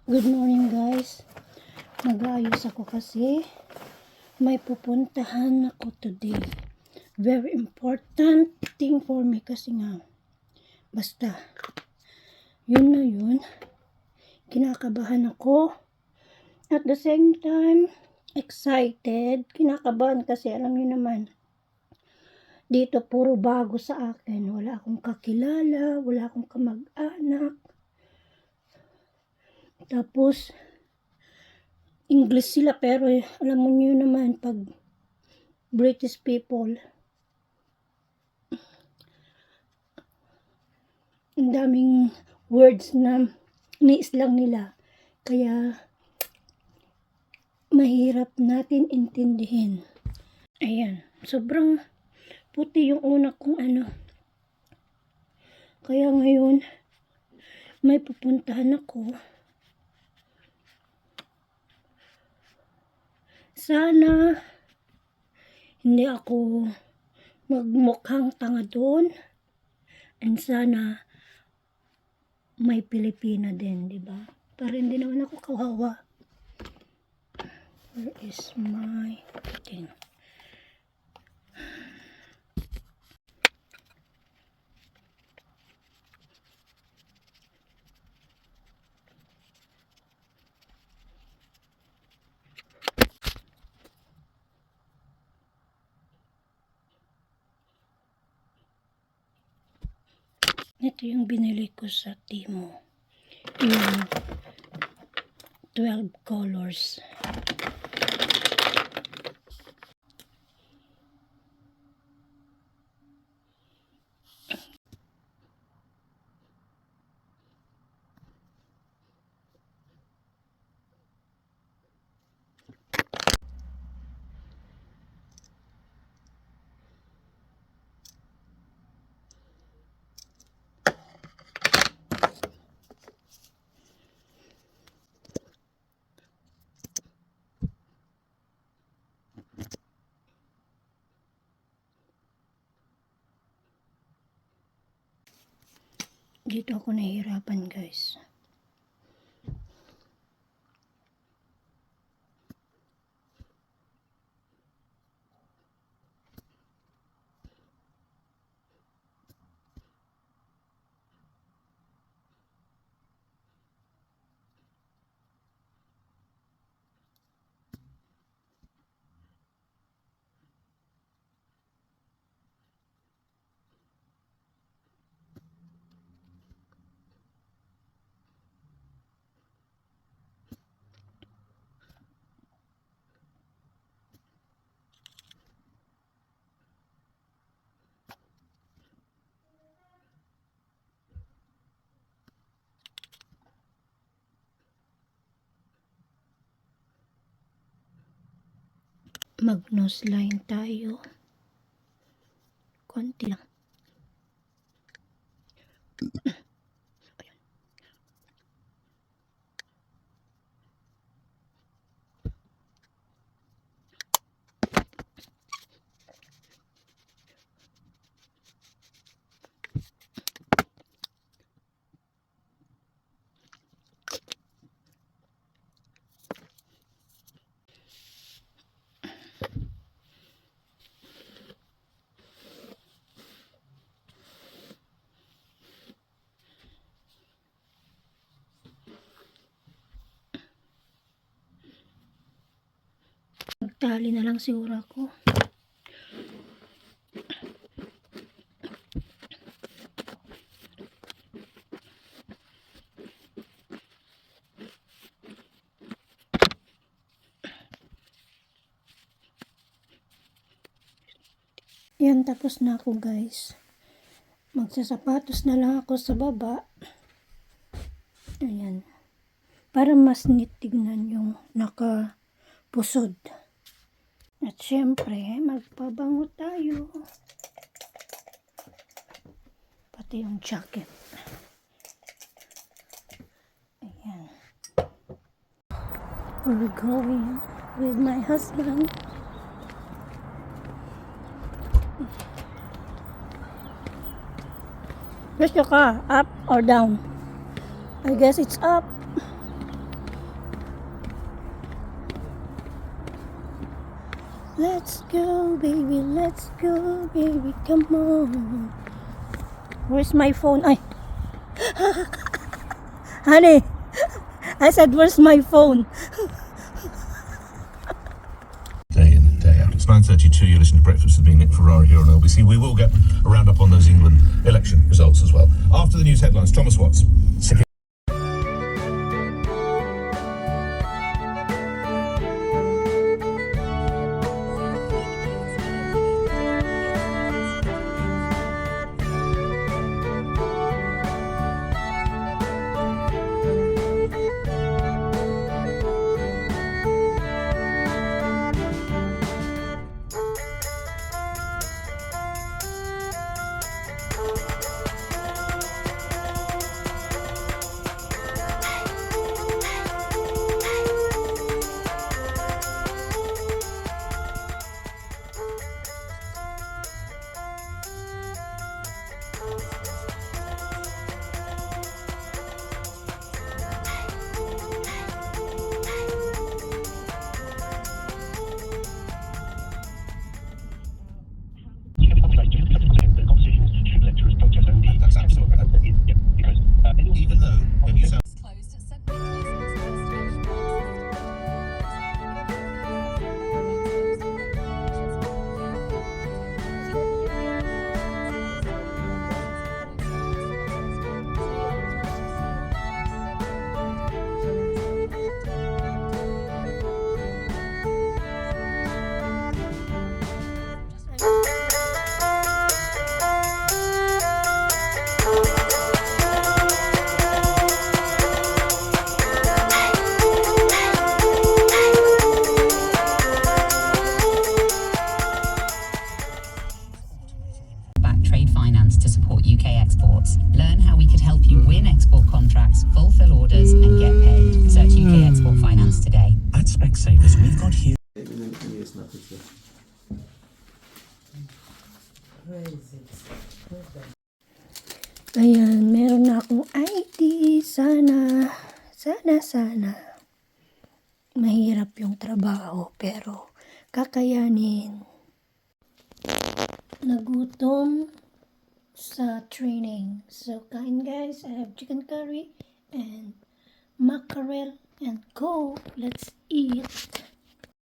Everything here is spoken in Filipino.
Good morning guys. Nag-aayos ako kasi may pupuntahan ako today. Very important thing for me kasi nga basta yun na yun. Kinakabahan ako. At the same time excited. Kinakabahan kasi alam niyo naman dito puro bago sa akin. Wala akong kakilala, wala akong kamag-anak. Tapos English sila pero alam mo niyo naman pag British people ang daming words na niis lang nila kaya mahirap natin intindihin. Ayan, sobrang puti yung una kong kaya ngayon may pupuntahan ako. Sana hindi ako magmukhang tanga doon. And sana may Pilipina din, di ba? Para hindi naman ako kawawa. Where is my thing? Ito yung binili ko sa Timo. Yung 12 colors. Dito ako nahihirapan guys. Mag-nose line tayo. Konti lang. Magtali na lang siguro ako. Yan, tapos na ako guys. Magsasapatos na lang ako sa baba. Ayan. Para mas neat tignan yung nakapusod. At syempre, magpabango tayo. Pati yung jacket. Ayan. We're going with my husband. Where's your car? Up or down? I guess it's up. Let's go, baby. Let's go, baby. Come on. Where's my phone? Ay, honey. I said, where's my phone? Day in and day out. It's 9:32. You're listening to Breakfast with me, Nick Ferrari, here on LBC. We will get a roundup on those England election results as well. After the news headlines, Thomas Watts. That's absolutely. Even though when you sound back trade finance to support UK exports. Learn how we could help you win export contracts, fulfill orders, and get paid. Search UK Export Finance today. at Specsavers, we've got huge. Ayan, meron na akong ID. Sana. Mahirap yung trabaho, pero kakayanin. Nagutom sa training. So, kain guys. I have chicken curry and mackerel and go. Let's eat.